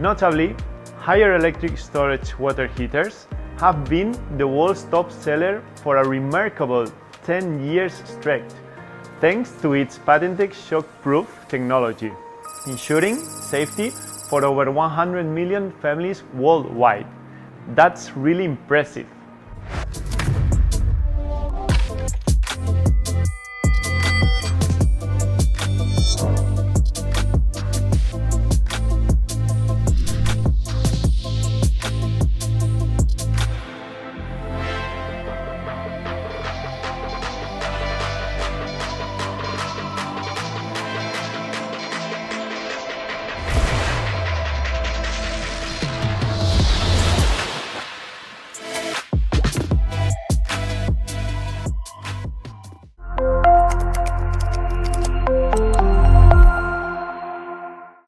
Notably, higher electric storage water heaters have been the world's top seller for a remarkable 10 years straight, thanks to its patented shock-proof technology, ensuring safety for over 100 million families worldwide. That's really impressive.